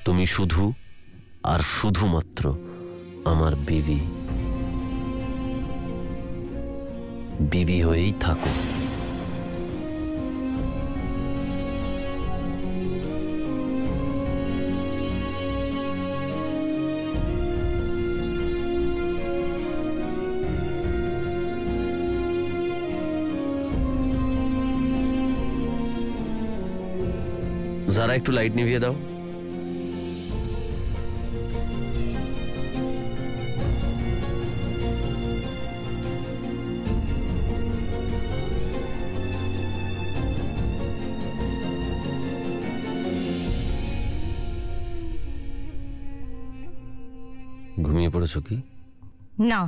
তুমি শুধু আর শুধুমাত্র আমার বিবি, বিবি হয়েই থাকো। যারা একটু লাইট নিভিয়ে দাও। ঘুমিয়ে পড়েছো কি? না,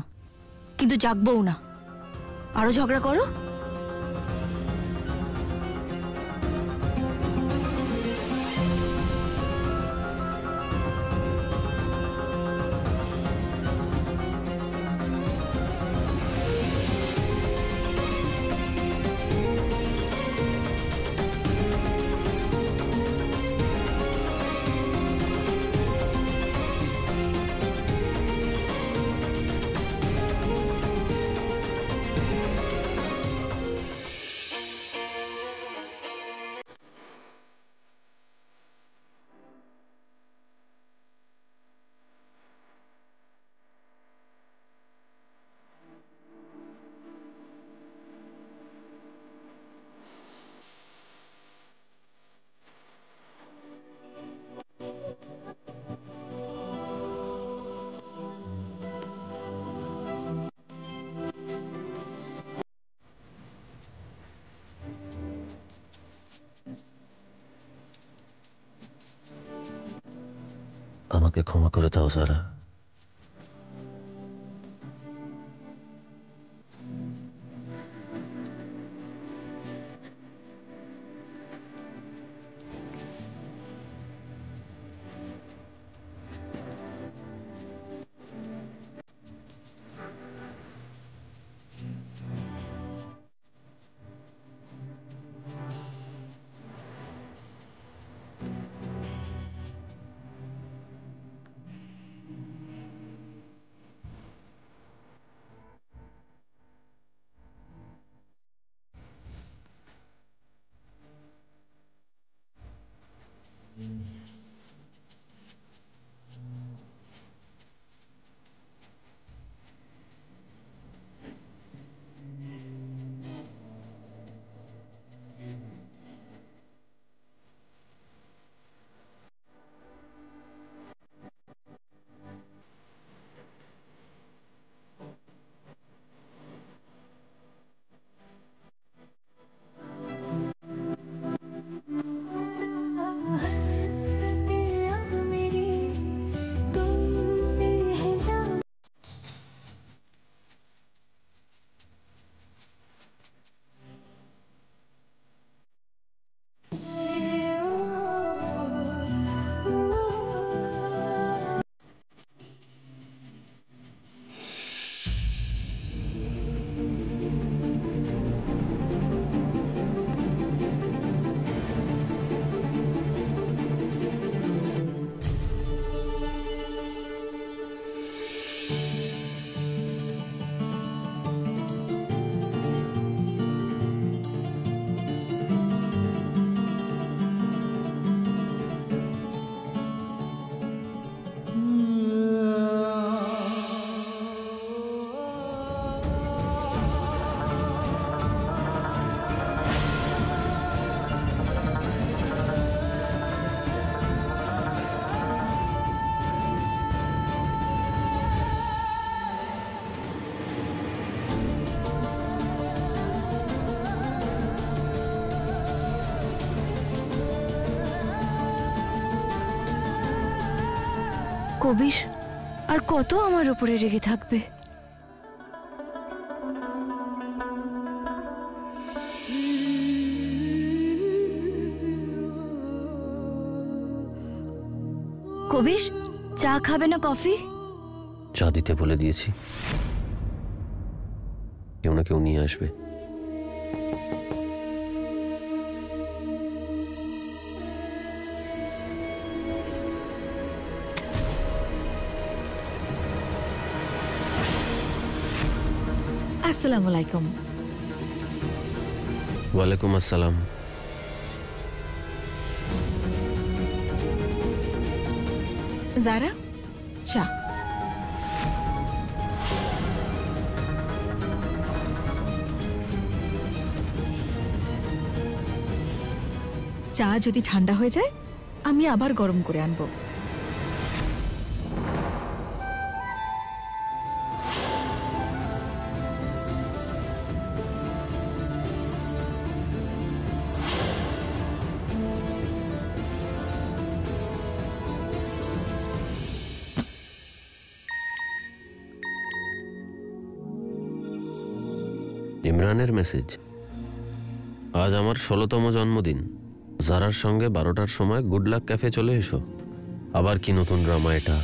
কিন্তু জাগবও না। আরো ঝগড়া করো। আমাকে ক্ষমা করে দাও সারা। কবির আর কত আমার উপরে রেগে থাকবে? কবির, চা খাবে না কফি? চা দিতে বলে দিয়েছি, কেউ না কেউ নিয়ে আসবে। আসসালামু আলাইকুম। ওয়ালাইকুম আসসালাম। জারা, চা। চা যদি ঠান্ডা হয়ে যায় আমি আবার গরম করে আনবো। ইমরানের মেসেজ। আজ আমার 16তম জন্মদিন। জারার সঙ্গে 12টার সময় গুড লাক ক্যাফে চলে এসো। আবার কি নতুন ড্রামা এটা?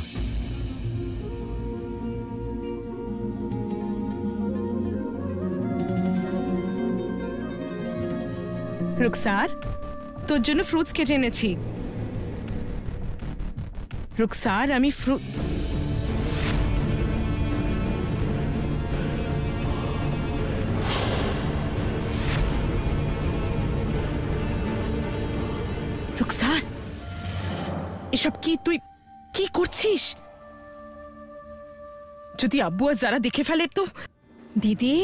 রুকসার, তোর জন্য ফ্রুটস কেটে এনেছি। রুকসার, আমি রুকসার, এসব কি তুই কি করছিস? যদি আব্বু আর যারা দেখে ফেলে তো? দিদি,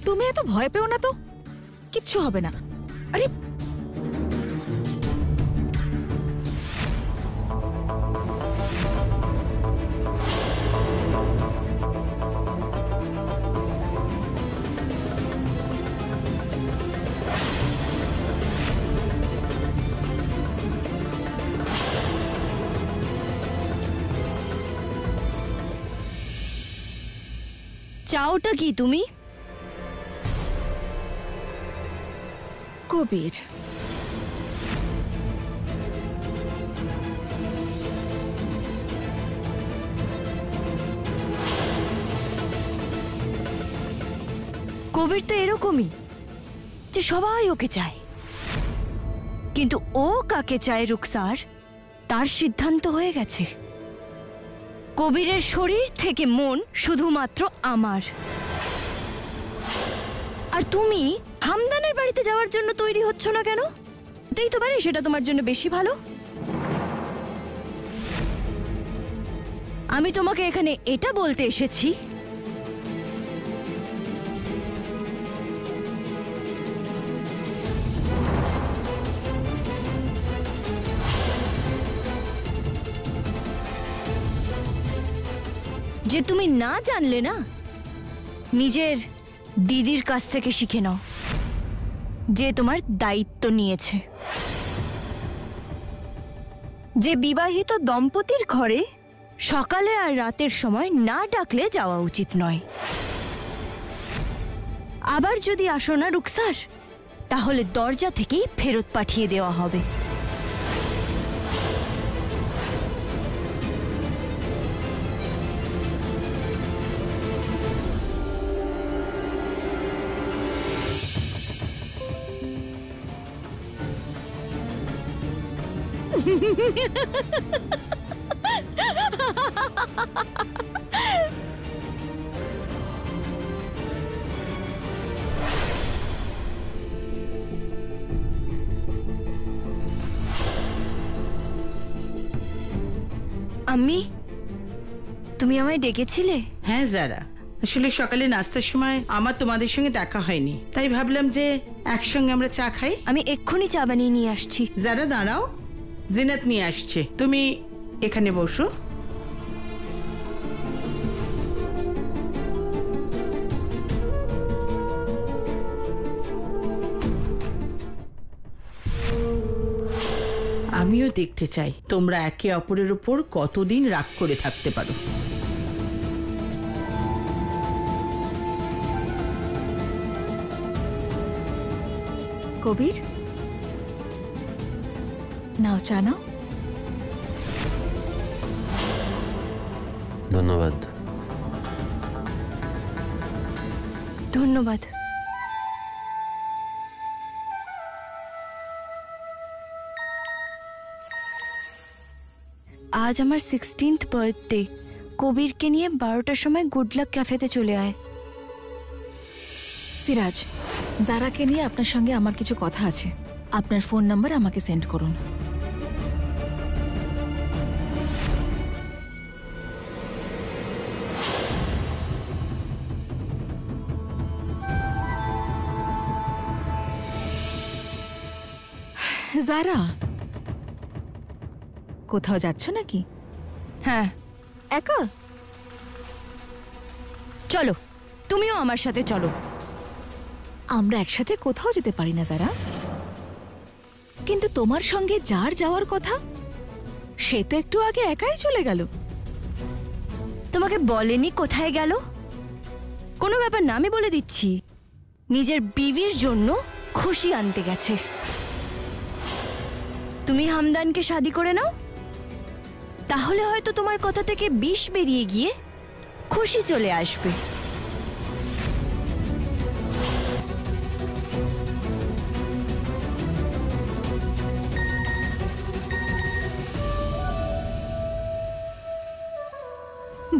তুমি এত ভয় পেও না তো, কিচ্ছু হবে না। আরে চাওটা কি তুমি? কবির, কবির তো এরকমই যে সবাই ওকে চায়, কিন্তু ও কাকে চায় রুকসার তার সিদ্ধান্ত হয়ে গেছে। কবিরের শরীর থেকে মন শুধুমাত্র আমার। আর তুমি হামদানের বাড়িতে যাওয়ার জন্য তৈরি হচ্ছ না কেন? তাই তো পারে সেটা তোমার জন্য বেশি ভালো। আমি তোমাকে এখানে এটা বলতে এসেছি যে তুমি না জানলে না, নিজের দিদির কাছ থেকে শিখে নাও যে তোমার দায়িত্ব নিয়েছে। যে বিবাহিত দম্পতির ঘরে সকালে আর রাতের সময় না ডাকলে যাওয়া উচিত নয়। আবার যদি আসো না রুকসার, তাহলে দরজা থেকেই ফেরত পাঠিয়ে দেওয়া হবে। আম্মি, তুমি আমায় ডেকেছিলে? হ্যাঁ যারা, আসলে সকালে নাস্তার সময় আমার তোমাদের সঙ্গে দেখা হয়নি, তাই ভাবলাম যে একসঙ্গে আমরা চা খাই। আমি এক্ষুনি চা বানিয়ে নিয়ে আসছি। যারা দাঁড়াও, জিনাত নিয়ে আসছে, তুমি এখানে বসো। আমিও দেখতে চাই তোমরা একে অপরের উপর কতদিন রাগ করে থাকতে পারো। কবির, নাও চা নাও। ধন্যবাদ। ধন্যবাদ। আজ আমার 16th বার্থডে। কবিরকে নিয়ে 12টার সময় গুড লাক ক্যাফেতে চলে আয়। সিরাজ, জারাকে নিয়ে আপনার সঙ্গে আমার কিছু কথা আছে। আপনার ফোন নাম্বার আমাকে সেন্ড করুন। জারা, কোথাও যাচ্ছ নাকি? হ্যাঁ, একা? চলো, তুমিও আমার সাথে চলো। আমরা একসাথে কোথাও যেতে পারি না জারা, কিন্তু তোমার সঙ্গে যার যাওয়ার কথা সে তো একটু আগে একাই চলে গেল। তোমাকে বলেনি কোথায় গেল? কোনো ব্যাপার না, আমি বলে দিচ্ছি। নিজের বিবির জন্য খুশি আনতে গেছে। তুমি হামদানকে শাদি করে নাও, তাহলে হয়তো তোমার কথা থেকে বিষ বেরিয়ে গিয়ে খুশি চলে আসবে।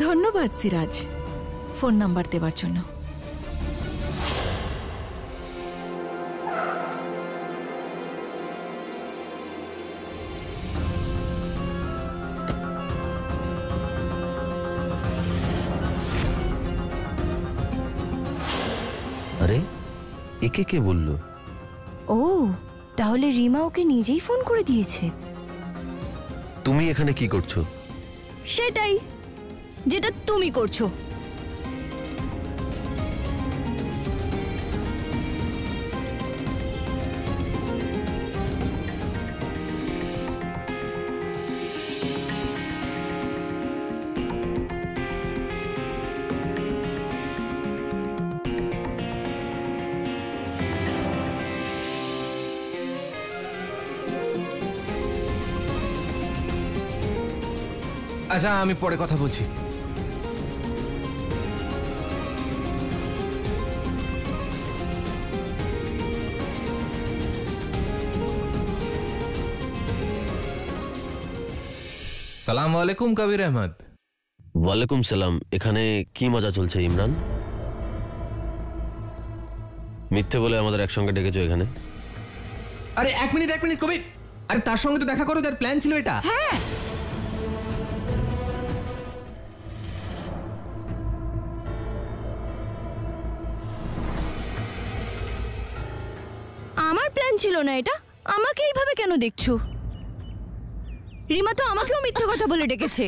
ধন্যবাদ সিরাজ ফোন নাম্বার দেওয়ার জন্য। আরে, একে কে বললো? ও, তাহলে রিমা ওকে নিজেই ফোন করে দিয়েছে। তুমি এখানে কি করছো? সেটাই যেটা তুমি করছো। আচ্ছা, আমি পরে কথা বলছি। সালাম আলাইকুম কবির আহমদ। ওয়ালাইকুম সালাম। এখানে কি মজা চলছে ইমরান? মিথ্যে বলে আমাদের একসঙ্গে ডেকেছো এখানে? আরে এক মিনিট কবির, আরে তার সঙ্গে তো দেখা করো, তার প্ল্যান ছিল এটা। হ্যাঁ, আমার প্ল্যান ছিল না এটা। আমাকে এইভাবে কেন দেখছো? রিমা তো আমাকেও মিথ্যে কথা বলে ডেকেছে।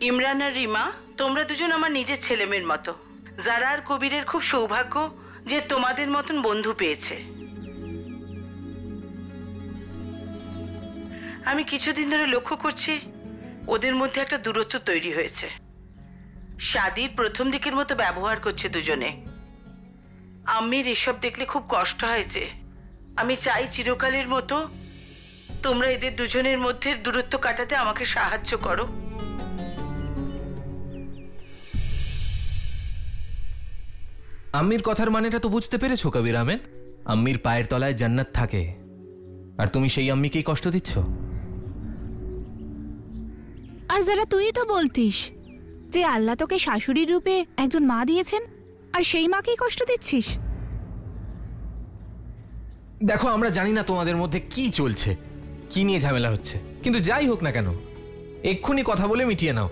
ইমরান আর রিমা, তোমরা দুজন আমার নিজের ছেলেমেয়ের মতো। যারা আর কবিরের খুব সৌভাগ্য যে তোমাদের মতন বন্ধু পেয়েছে। আমি কিছুদিন ধরে লক্ষ্য করছি ওদের মধ্যে একটা দূরত্ব তৈরি হয়েছে। শাদির প্রথম দিকের মতো ব্যবহার করছে দুজনে। আম্মির এসব দেখলে খুব কষ্ট হয়েছে। আমি চাই চিরকালের মতো তোমরা এদের দুজনের মধ্যে দূরত্ব কাটাতে আমাকে সাহায্য করো। আম্মির কথার মানেটা তো বুঝতে পেরেছো কবির আহমেদ? আম্মির পায়ের তলায় জান্নাত থাকে, আর তুমি সেই আম্মিকেই কষ্ট দিচ্ছ। আর যারা তুই তো বলতিস যে আল্লাহ তোকে শাশুড়ির রূপে একজন মা দিয়েছেন, আর সেই মাকেই কষ্ট দিচ্ছিস। দেখো, আমরা জানি না তোমাদের মধ্যে কি চলছে, কি নিয়ে ঝামেলা হচ্ছে, কিন্তু যাই হোক না কেন এক্ষুনি কথা বলে মিটিয়ে নাও।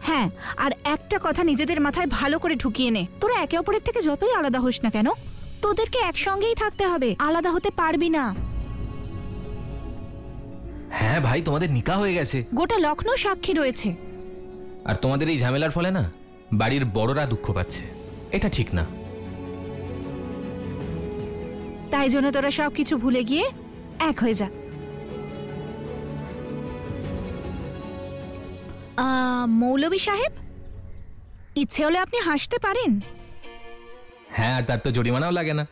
হ্যাঁ, আর একটা কথা নিজেদের মাথায় ভালো করে ঢুকিয়ে নে, তোরা একে অপরের থেকে যতই আলাদা হোস না কেন, তোদেরকে একসঙ্গেই থাকতে হবে, আলাদা হতে পারবি না। হ্যাঁ ভাই, তোমাদের নিকাহ হয়ে গেছে, গোটা লখনৌ সাক্ষী রয়েছে। আর তোমাদের এই ঝামেলার ফলে না বাড়ির বড়রা দুঃখ পাচ্ছে, এটা ঠিক না। তাই জন্য তোরা সবকিছু ভুলে গিয়ে এক হয়ে যা। মৌলভী সাহেব, ইচ্ছে হলে আপনি হাসতে পারেন। হ্যাঁ, আর তার তো জরিমানাও লাগে না।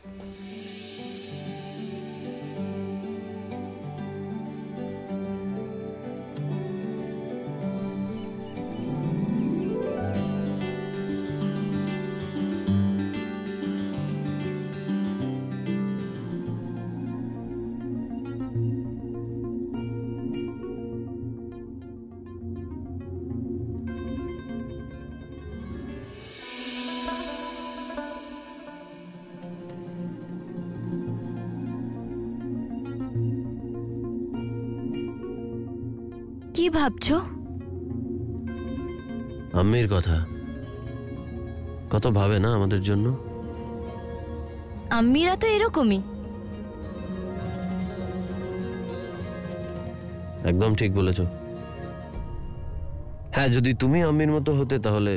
কি ভাবছো? আম্মির কথা। কত ভাবে না আমাদের জন্য। আম্মিরা তো এরকমই। একদম ঠিক বলেছ। হ্যাঁ, যদি তুমি আম্মির মতো হতে তাহলে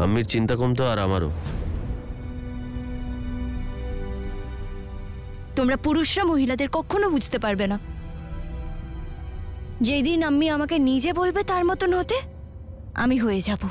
আম্মির চিন্তা কমতো আর আমারও। তোমরা পুরুষরা মহিলাদের কখনো বুঝতে পারবে না। যেদিন আম্মি আমাকে নিজে বলবে তার মতন হতে, আমি হয়ে যাব।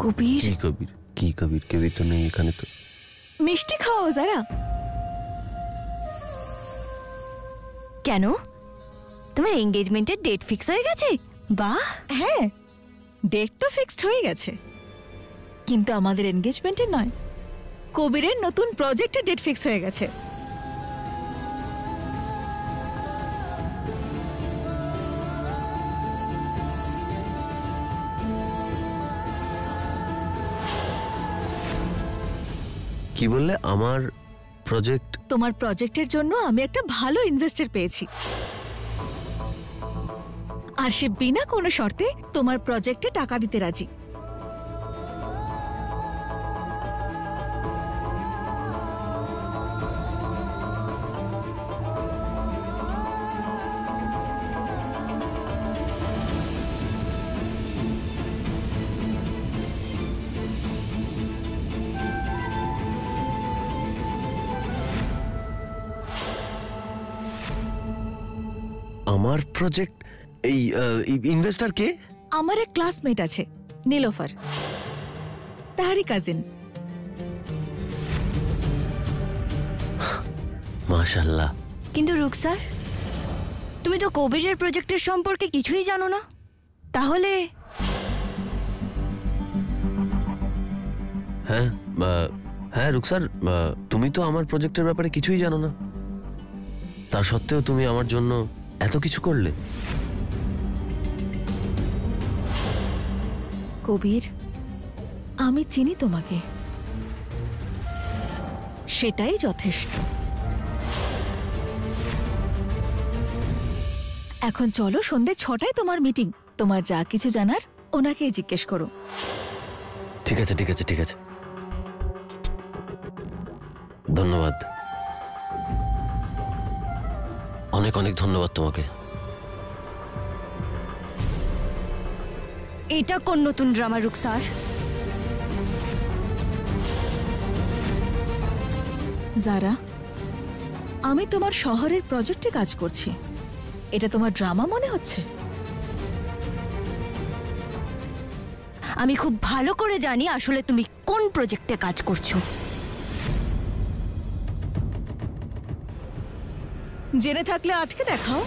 কবির, কি কবির? কি কবির? কবির তো নেই এখানে। তো মিষ্টি খাও যারা। কেন? তোমার এঙ্গেজমেন্টের ডেট ফিক্স হয়ে গেছে? বাহ! হ্যাঁ, ডেট তো ফিক্সড হয়ে গেছে, কিন্তু আমাদের এনগেজমেন্টের নয়, কবিরের নতুন প্রজেক্টের ডেট ফিক্স হয়ে গেছে। কি বললে? আমার প্রজেক্ট? তোমার প্রজেক্টের জন্য আমি একটা ভালো ইনভেস্টর পেয়েছি, আর সে বিনা কোনো শর্তে তোমার প্রজেক্টে টাকা দিতে রাজি। আমার প্রজেক্ট? এই ইনভেস্টর কে? আমার এক ক্লাসমেট আছে, নীলোফার, তাহারি কাজিন। মাশাআল্লাহ। কিন্তু রুকসার, তুমি তো কবিরের প্রজেক্টের সম্পর্কে কিছুই জানো না। তাহলে হ্যাঁ হ্যাঁ রুকসার, তুমি তো আমার প্রজেক্টের ব্যাপারে কিছুই জানো না, তা সত্ত্বেও তুমি আমার জন্য এত কিছু করলে। কবির, আমি চিনি তোমাকে, সেটাই যথেষ্ট। এখন চলো, সন্ধ্যে 6টায় তোমার মিটিং। তোমার যা কিছু জানার ওনাকেই জিজ্ঞেস করো। ঠিক আছে ঠিক আছে ঠিক আছে, ধন্যবাদ, অনেক অনেক ধন্যবাদ তোমাকে। এটা কোন নতুন ড্রামা রুকসার? যারা, আমি তোমার শহরের প্রজেক্টে কাজ করছি, এটা তোমার ড্রামা মনে হচ্ছে? আমি খুব ভালো করে জানি আসলে তুমি কোন প্রজেক্টে কাজ করছো। জেনে থাকলে আটকে দেখাও।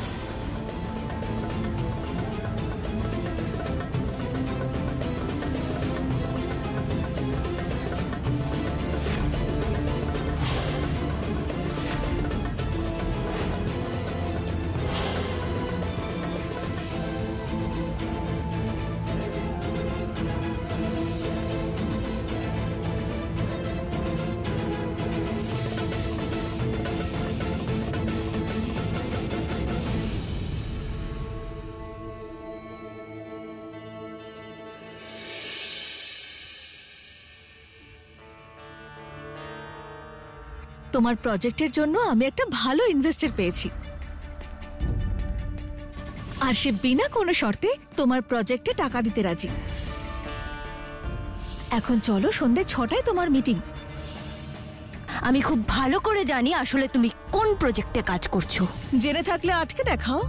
তোমার প্রজেক্টের জন্য আমি একটা ভালো ইনভেস্টর পেয়েছি, আর সে বিনা কোনো শর্তে তোমার প্রজেক্টে টাকা দিতে রাজি। এখন চলো, সন্ধ্যে 6টায় তোমার মিটিং। আমি খুব ভালো করে জানি আসলে তুমি কোন প্রজেক্টে কাজ করছো। জেনে থাকলে আটকে দেখাও।